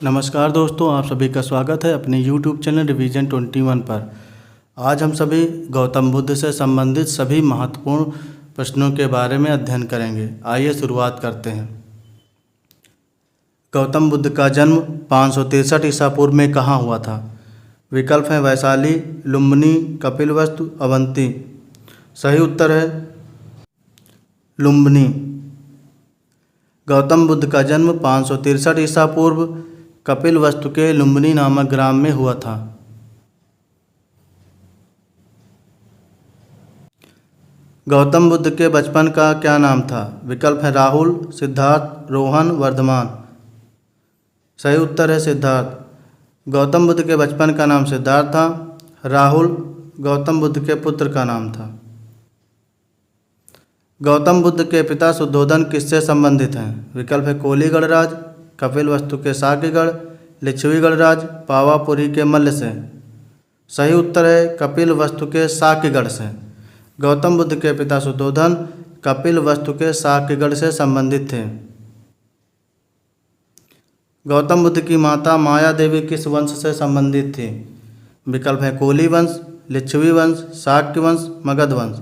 नमस्कार दोस्तों, आप सभी का स्वागत है अपने YouTube चैनल रिवीजन 21 पर। आज हम सभी गौतम बुद्ध से संबंधित सभी महत्वपूर्ण प्रश्नों के बारे में अध्ययन करेंगे। आइए शुरुआत करते हैं। गौतम बुद्ध का जन्म 563 ईसा पूर्व में कहाँ हुआ था? विकल्प हैं वैशाली, लुम्बिनी, कपिलवस्तु, अवंती। सही उत्तर है लुम्बिनी। गौतम बुद्ध का जन्म 563 ईसा पूर्व कपिलवस्तु के लुम्बिनी नामक ग्राम में हुआ था। गौतम बुद्ध के बचपन का क्या नाम था? विकल्प है राहुल, सिद्धार्थ, रोहन, वर्धमान। सही उत्तर है सिद्धार्थ। गौतम बुद्ध के बचपन का नाम सिद्धार्थ था। राहुल गौतम बुद्ध के पुत्र का नाम था। गौतम बुद्ध के पिता शुद्धोधन किससे संबंधित हैं? विकल्प है कोली गणराज, कपिलवस्तु के शाक्यगढ़, लिच्छवी गणराज, पावापुरी के मल्ल से। सही उत्तर है कपिलवस्तु के शाक्यगढ़ से। गौतम बुद्ध के पिता शुद्धोधन कपिलवस्तु के शाक्यगढ़ से संबंधित थे। गौतम बुद्ध की माता माया देवी किस वंश से संबंधित थी? विकल्प है कोली वंश, लिच्छवी वंश, शाक्य वंश, मगध वंश।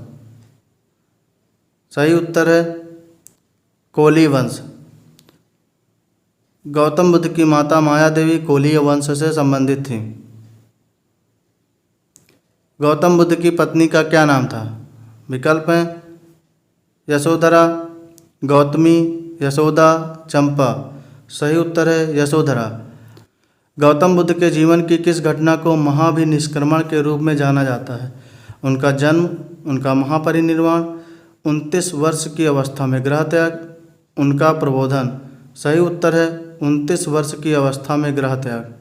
सही उत्तर है कोली वंश। गौतम बुद्ध की माता माया देवी कोलीय वंश से संबंधित थी। गौतम बुद्ध की पत्नी का क्या नाम था? विकल्प हैं यशोधरा, गौतमी, यशोदा, चंपा। सही उत्तर है यशोधरा। गौतम बुद्ध के जीवन की किस घटना को महाभिनिष्क्रमण के रूप में जाना जाता है? उनका जन्म, उनका महापरिनिर्वाण, 29 वर्ष की अवस्था में गृह त्याग, उनका प्रबोधन। सही उत्तर है 29 वर्ष की अवस्था में गृह त्याग।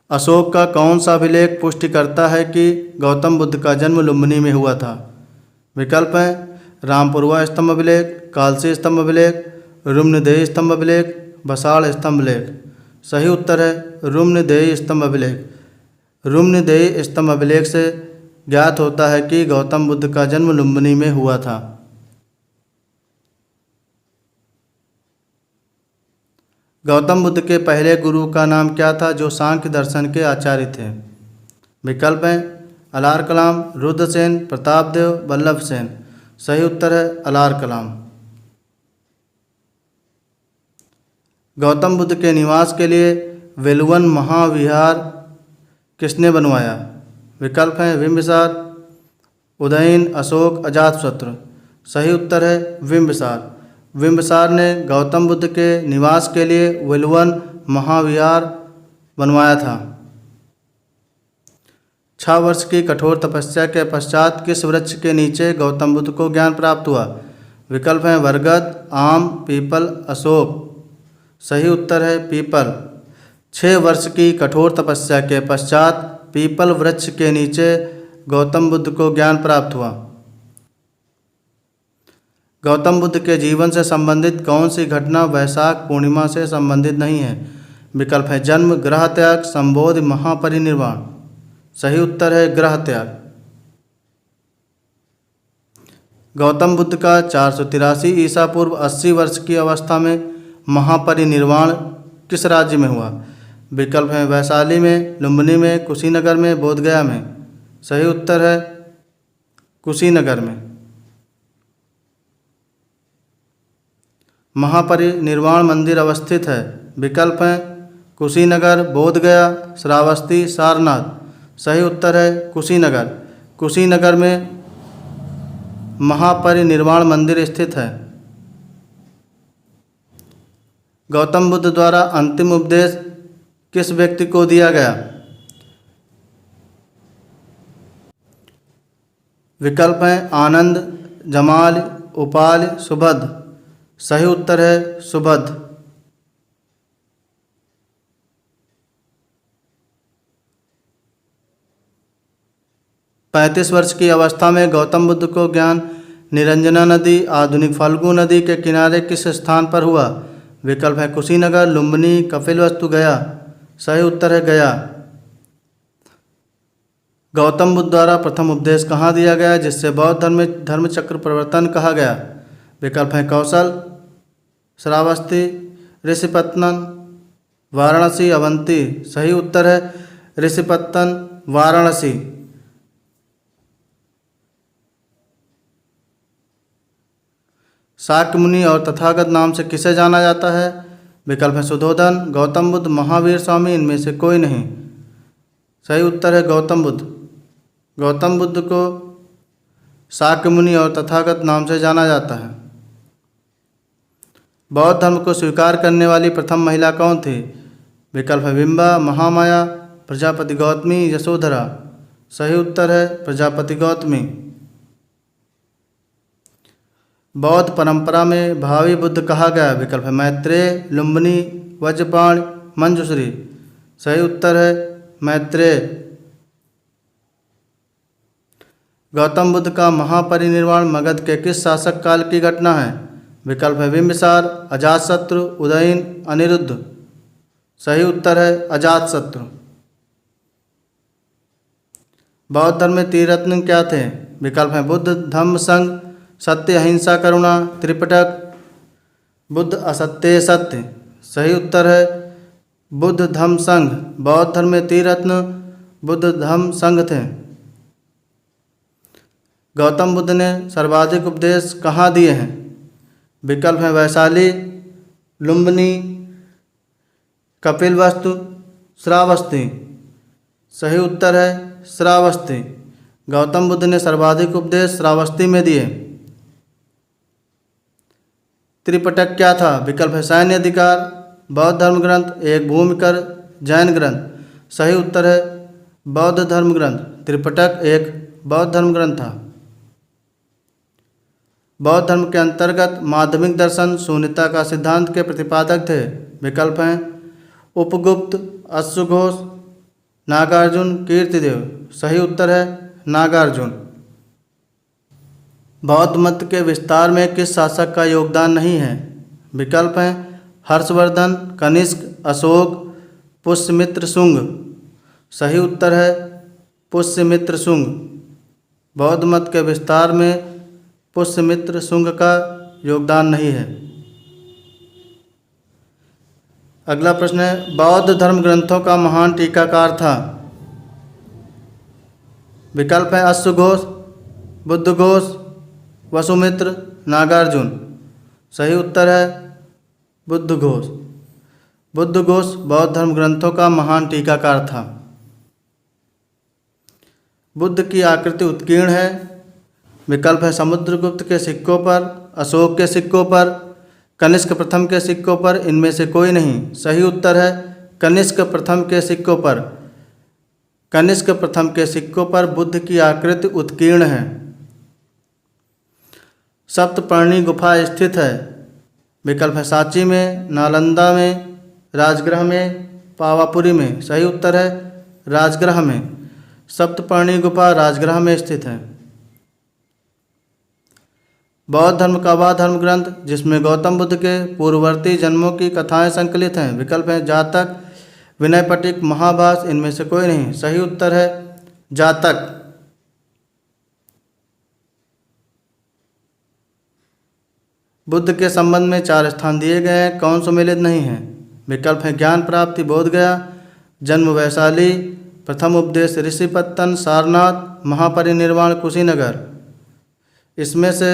अशोक का कौन सा अभिलेख पुष्टि करता है कि गौतम बुद्ध का जन्म लुम्बिनी में हुआ था? विकल्प हैं रामपुरवा स्तंभ अभिलेख, कालसी स्तंभ अभिलेख, रुम्नदेही स्तंभ अभिलेख, बसाड़ स्तंभ अभिलेख। सही उत्तर है रुम्नदेही स्तंभ अभिलेख। रुम्नदेही स्तंभ अभिलेख से ज्ञात होता है कि गौतम बुद्ध का जन्म लुम्बिनी में हुआ था। गौतम बुद्ध के पहले गुरु का नाम क्या था जो सांख्य दर्शन के आचार्य थे? विकल्प हैं अलार कलाम, रुद्रसेन, प्रतापदेव, वल्लभ सेन। सही उत्तर है अलार कलाम। गौतम बुद्ध के निवास के लिए वेलुवन महाविहार किसने बनवाया? विकल्प हैं बिंबिसार, उदयन, अशोक, अजातशत्रु। सही उत्तर है बिंबिसार। बिंबिसार ने गौतम बुद्ध के निवास के लिए वेलुवन महाविहार बनवाया था। 6 वर्ष की कठोर तपस्या के पश्चात किस वृक्ष के नीचे गौतम बुद्ध को ज्ञान प्राप्त हुआ? विकल्प हैं बरगद, आम, पीपल, अशोक। सही उत्तर है पीपल। 6 वर्ष की कठोर तपस्या के पश्चात पीपल वृक्ष के नीचे गौतम बुद्ध को ज्ञान प्राप्त हुआ। गौतम बुद्ध के जीवन से संबंधित कौन सी घटना वैशाख पूर्णिमा से संबंधित नहीं है? विकल्प है जन्म, गृह त्याग, संबोध, महापरिनिर्वाण। सही उत्तर है गृह त्याग। गौतम बुद्ध का 483 ईसा पूर्व 80 वर्ष की अवस्था में महापरिनिर्वाण किस राज्य में हुआ? विकल्प हैं वैशाली में, लुम्बिनी में, कुशीनगर में, बोधगया में। सही उत्तर है कुशीनगर में। महापरिनिर्वाण मंदिर अवस्थित है? विकल्प हैं कुशीनगर, बोधगया, श्रावस्ती, सारनाथ। सही उत्तर है कुशीनगर। कुशीनगर में महापरिनिर्वाण मंदिर स्थित है। गौतम बुद्ध द्वारा अंतिम उपदेश किस व्यक्ति को दिया गया? विकल्प हैं आनंद, जमाल, उपाल, सुबध। सही उत्तर है सुबध। पैंतीस वर्ष की अवस्था में गौतम बुद्ध को ज्ञान निरंजना नदी, आधुनिक फाल्गु नदी के किनारे किस स्थान पर हुआ? विकल्प है कुशीनगर, लुम्बिनी, कपिलवस्तु, गया। सही उत्तर है गया। गौतम बुद्ध द्वारा प्रथम उपदेश कहाँ दिया गया जिससे बौद्ध धर्म चक्र प्रवर्तन कहा गया? विकल्प हैं कौशल, श्रावस्ती, ऋषिपत्तन, वाराणसी, अवंती। सही उत्तर है ऋषिपत्तन, वाराणसी। शाक्य मुनि और तथागत नाम से किसे जाना जाता है? विकल्प है सुधोधन, गौतम बुद्ध, महावीर स्वामी, इनमें से कोई नहीं। सही उत्तर है गौतम बुद्ध। गौतम बुद्ध को शाक्य मुनि और तथागत नाम से जाना जाता है। बौद्ध धर्म को स्वीकार करने वाली प्रथम महिला कौन थी? विकल्प है बिंबा, महामाया, प्रजापति गौतमी, यशोधरा। सही उत्तर है प्रजापति गौतमी। बौद्ध परंपरा में भावी बुद्ध कहा गया? विकल्प है मैत्रेय, लुम्बिनी, वज्रपाण, मंजुश्री। सही उत्तर है मैत्रेय। गौतम बुद्ध का महापरिनिर्वाण मगध के किस शासक काल की घटना है? विकल्प है बिंबिसार, अजातशत्रु, उदयन, अनिरुद्ध। सही उत्तर है अजातशत्रु। बौद्ध धर्म में त्रिरत्न क्या थे? विकल्प है बुद्ध, धम्म, संघ, सत्य, अहिंसा, करुणा, त्रिपिटक। बुद्ध, असत्य, सत्य। सही उत्तर है बुद्ध, धम्म, संघ। बौद्ध धर्म में त्रिरत्न बुद्ध, धम्म, संघ थे। गौतम बुद्ध ने सर्वाधिक उपदेश कहाँ दिए हैं? विकल्प है वैशाली, लुम्बिनी, कपिलवस्तु, श्रावस्ती। सही उत्तर है श्रावस्ती। गौतम बुद्ध ने सर्वाधिक उपदेश श्रावस्ती में दिए। त्रिपिटक क्या था? विकल्प है सैन्य अधिकार, बौद्ध धर्म ग्रंथ, एक भूमिकर, जैन ग्रंथ। सही उत्तर है बौद्ध धर्म ग्रंथ। त्रिपिटक एक बौद्ध धर्म ग्रंथ था। बौद्ध धर्म के अंतर्गत माध्यमिक दर्शन शून्यता का सिद्धांत के प्रतिपादक थे। विकल्प हैं उपगुप्त, अश्वघोष, नागार्जुन, कीर्तिदेव। सही उत्तर है नागार्जुन। बौद्ध मत के विस्तार में किस शासक का योगदान नहीं है? विकल्प हैं हर्षवर्धन, कनिष्क, अशोक, पुष्यमित्र, शुंग। सही उत्तर है पुष्यमित्र, शुंग। बौद्ध मत के विस्तार में पुष्यमित्र, शुंग का योगदान नहीं है। अगला प्रश्न है बौद्ध धर्म ग्रंथों का महान टीकाकार था? विकल्प है अश्वघोष, बुद्धघोष, वसुमित्र, नागार्जुन। सही उत्तर है बुद्धघोष। बुद्धघोष बौद्ध धर्म ग्रंथों का महान टीकाकार था। बुद्ध की आकृति उत्कीर्ण है। विकल्प है समुद्रगुप्त के सिक्कों पर, अशोक के सिक्कों पर, कनिष्क प्रथम के सिक्कों पर, इनमें से कोई नहीं। सही उत्तर है कनिष्क प्रथम के सिक्कों पर। कनिष्क प्रथम के सिक्कों पर बुद्ध की आकृति उत्कीर्ण है। सप्तपर्णी गुफा स्थित है? विकल्प है सांची में, नालंदा में, राजगृह में, पावापुरी में। सही उत्तर है राजगृह में। सप्तपर्णी गुफा राजगृह में स्थित है। बौद्ध धर्म का वह धर्म ग्रंथ जिसमें गौतम बुद्ध के पूर्ववर्ती जन्मों की कथाएं संकलित हैं? विकल्प हैं जातक, विनय पिटक, महाभाष्य, इनमें से कोई नहीं। सही उत्तर है जातक। बुद्ध के संबंध में 4 स्थान दिए गए हैं, कौन सुमेलित नहीं है? विकल्प है ज्ञान प्राप्ति, बोध गया, जन्म वैशाली, प्रथम उपदेश ऋषिपत्तन, सारनाथ, महापरिनिर्वाण कुशीनगर। इसमें से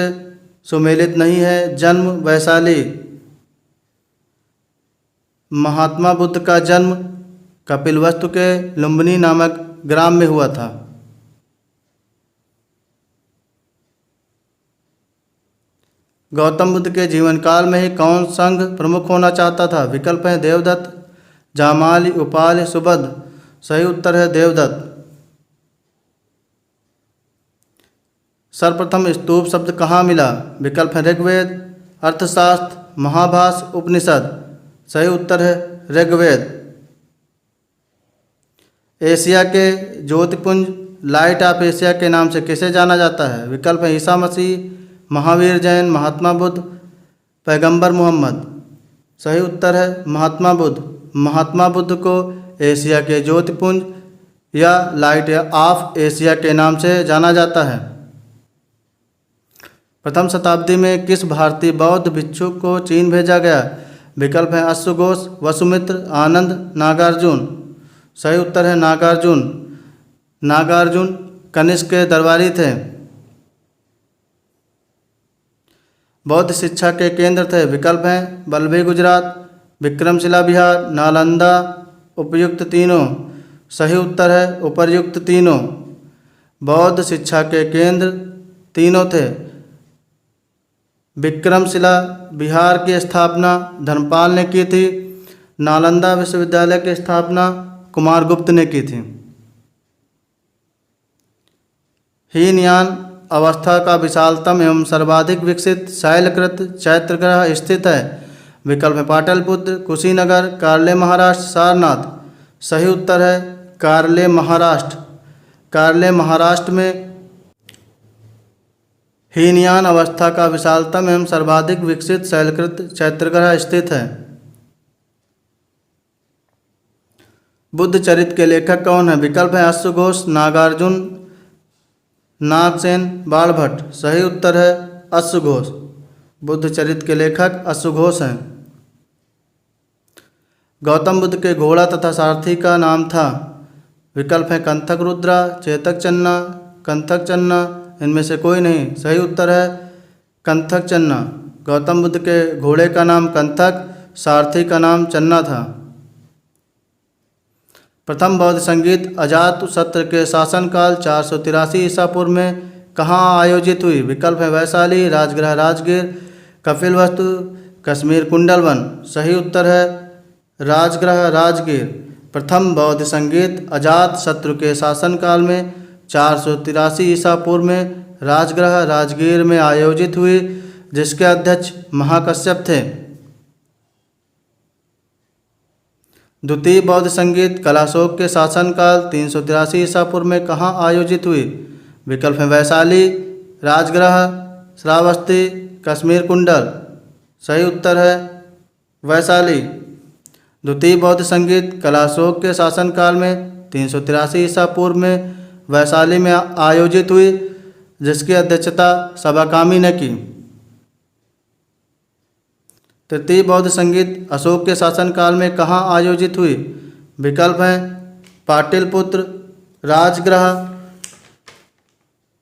सुमेलित नहीं है जन्म वैशाली। महात्मा बुद्ध का जन्म कपिलवस्तु के लुम्बिनी नामक ग्राम में हुआ था। गौतम बुद्ध के जीवन काल में ही कौन संघ प्रमुख होना चाहता था? विकल्प हैं देवदत्त, जामाली, उपाल, सुबध। सही उत्तर है देवदत्त। सर्वप्रथम स्तूप शब्द कहाँ मिला? विकल्प है ऋग्वेद, अर्थशास्त्र, महाभाष्य, उपनिषद। सही उत्तर है ऋग्वेद। एशिया के ज्योतिपुंज लाइट ऑफ एशिया के नाम से किसे जाना जाता है? विकल्प है ईसा मसीह, महावीर जैन, महात्मा बुद्ध, पैगंबर मोहम्मद। सही उत्तर है महात्मा बुद्ध। महात्मा बुद्ध को एशिया के ज्योतिपुंज या लाइट ऑफ एशिया के नाम से जाना जाता है। प्रथम शताब्दी में किस भारतीय बौद्ध भिक्षु को चीन भेजा गया? विकल्प है अश्वघोष, वसुमित्र, आनंद, नागार्जुन। सही उत्तर है नागार्जुन। नागार्जुन कनिष्क के दरबारी थे। बौद्ध शिक्षा के केंद्र थे। विकल्प हैं बल्लभी गुजरात, विक्रमशिला बिहार, नालंदा, उपयुक्त तीनों। सही उत्तर है उपर्युक्त तीनों। बौद्ध शिक्षा के केंद्र तीनों थे। विक्रमशिला बिहार की स्थापना धर्मपाल ने की थी। नालंदा विश्वविद्यालय की स्थापना कुमारगुप्त ने की थी। हीनयान अवस्था का विशालतम एवं सर्वाधिक विकसित शैलकृत चैत्यग्रह स्थित है। विकल्प है पाटलिपुत्र, कुशीनगर, कार्ले महाराष्ट्र, सारनाथ। सही उत्तर है कार्ले महाराष्ट्र। कार्ले महाराष्ट्र में हीनयान अवस्था का विशालतम एवं सर्वाधिक विकसित शैलकृत चैत्यग्रह स्थित है। बुद्ध चरित्र के लेखक कौन है? विकल्प है अश्वघोष, नागार्जुन, नागसेन, बाणभट्ट। सही उत्तर है अश्वघोष। बुद्ध चरित्र के लेखक अश्वघोष हैं। गौतम बुद्ध के घोड़ा तथा सारथी का नाम था। विकल्प है कंथक रुद्रा, चेतक चन्ना, कंथक चन्ना। इनमें से कोई नहीं। सही उत्तर है कंथक चन्ना। गौतम बुद्ध के घोड़े का नाम कंथक, सारथी का नाम चन्ना था। प्रथम बौद्ध संगीत अजातशत्रु के शासनकाल 483 ईसा पूर्व में कहाँ आयोजित हुई? विकल्प है वैशाली, राजगृह राजगीर, कपिलवस्तु, कश्मीर कुंडलवन। सही उत्तर है राजगृह राजगीर। प्रथम बौद्ध संगीत अजातशत्रु के शासनकाल में 483 ईसा पूर्व में राजगृह राजगीर में आयोजित हुई, जिसके अध्यक्ष महाकश्यप थे। द्वितीय बौद्ध संगीत कलाशोक के शासनकाल 383 ईसा पूर्व में कहाँ आयोजित हुई? विकल्प है वैशाली, राजगृह, श्रावस्ती, कश्मीर कुंडल। सही उत्तर है वैशाली। द्वितीय बौद्ध संगीत कलाशोक के शासनकाल में 383 ईसा पूर्व में वैशाली में आयोजित हुई, जिसकी अध्यक्षता सबाकामी ने की। तृतीय बौद्ध संगीत अशोक के शासनकाल में कहाँ आयोजित हुई? विकल्प हैं पाटलिपुत्र, राजगृह,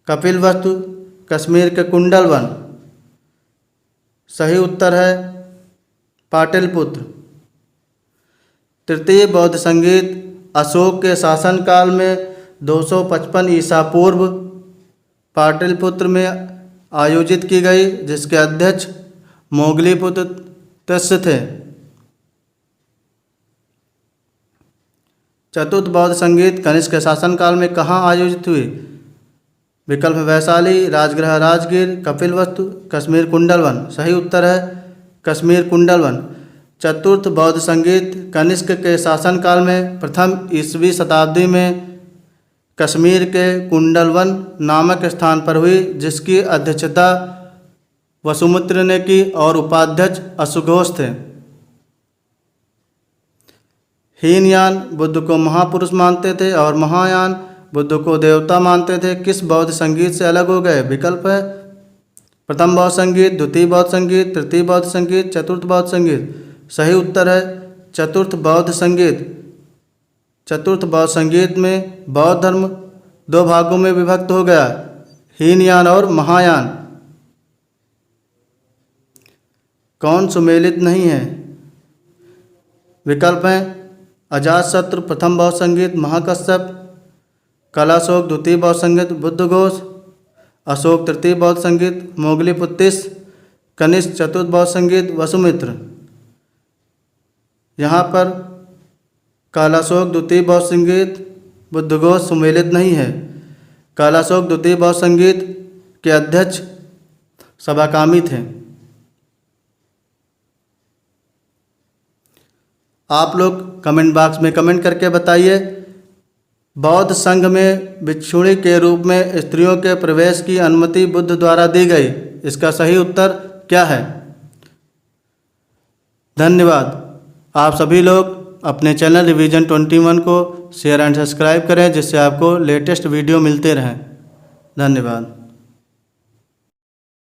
कपिलवस्तु, कश्मीर के कुंडलवन। सही उत्तर है पाटलिपुत्र। तृतीय बौद्ध संगीत अशोक के शासनकाल में 255 ईसा पूर्व पाटलिपुत्र में आयोजित की गई, जिसके अध्यक्ष मोगलीपुत्र तस्य थे। चतुर्थ बौद्ध संगीत कनिष्क के शासनकाल में कहाँ आयोजित हुई? विकल्प वैशाली, राजगृह राजगीर, कपिलवस्तु, कश्मीर कुंडलवन। सही उत्तर है कश्मीर कुंडलवन। चतुर्थ बौद्ध संगीत कनिष्क के शासनकाल में प्रथम ईसवी शताब्दी में कश्मीर के कुंडलवन नामक स्थान पर हुई, जिसकी अध्यक्षता वसुमित्र ने की और उपाध्यक्ष अश्वघोष थे। हीनयान बुद्ध को महापुरुष मानते थे और महायान बुद्ध को देवता मानते थे। किस बौद्ध संगीत से अलग हो गए? विकल्प है प्रथम बौद्ध संगीत, द्वितीय बौद्ध संगीत, तृतीय बौद्ध संगीत, चतुर्थ बौद्ध संगीत। सही उत्तर है चतुर्थ बौद्ध संगीत। चतुर्थ बौद्ध संगीत में बौद्ध धर्म दो भागों में विभक्त हो गया, हीनयान और महायान। कौन सुमेलित नहीं है? विकल्प हैं अजातशत्रु प्रथम बौद्ध संगीत महाकश्यप, कलाशोक द्वितीय बौद्ध संगीत बुद्धघोष, अशोक तृतीय बौद्ध संगीत मोगलीपुत्तिस, कनिष्क चतुर्थ बौद्ध संगीत वसुमित्र। यहाँ पर कालाशोक द्वितीय बौद्ध संगीत बुद्धघोष सुमेलित नहीं है। कालाशोक द्वितीय बौद्ध संगीत के अध्यक्ष सबाकामी थे। आप लोग कमेंट बॉक्स में कमेंट करके बताइए, बौद्ध संघ में भिक्षुणी के रूप में स्त्रियों के प्रवेश की अनुमति बुद्ध द्वारा दी गई। इसका सही उत्तर क्या है? धन्यवाद। आप सभी लोग अपने चैनल रिवीजन 21 को शेयर एंड सब्सक्राइब करें, जिससे आपको लेटेस्ट वीडियो मिलते रहें। धन्यवाद।